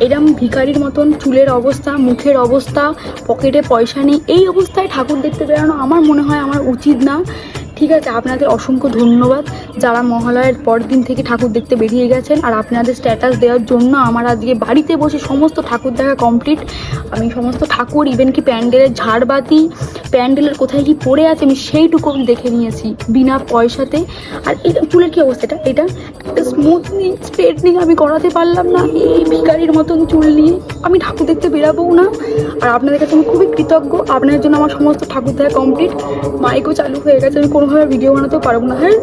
এরম ভিখারির মতন চুলের অবস্থা, মুখের অবস্থা, পকেটে পয়সা নেই, এই অবস্থায় ঠাকুর দেখতে বেরোনো আমার মনে হয় আমার উচিত না। ঠিক আছে, আপনাদের অসংখ্য ধন্যবাদ যারা মহালয়ার পর দিন থেকে ঠাকুর দেখতে বেরিয়ে গেছেন। আর আপনাদের স্ট্যাটাস দেওয়ার জন্য আমার আজকে বাড়িতে বসে সমস্ত ঠাকুর দেখা কমপ্লিট। আমি সমস্ত ঠাকুর, ইভেন কি প্যান্ডেলের ঝাড়বাতি, প্যান্ডেলের কোথায় কি পড়ে আছে আমি সেইটুকু আমি দেখে নিয়েছি বিনা পয়সাতে। আর এটা চুলের কী অবস্থা, এটা একটা স্মুথনিং স্ট্রেটনিং আমি করাতে পারলাম না এই ভিখারির মতন চুল নিয়ে। আমি ঠাকুর দেখতে বেরাবোও না। আর আপনাদের কাছে আমি খুবই কৃতজ্ঞ, আপনাদের জন্য আমার সমস্ত ঠাকুর দেখা কমপ্লিট। মাইকও চালু হয়ে গেছে, আমি কোনোভাবে ভিডিও বানাতেও পারবো না। হ্যাঁ।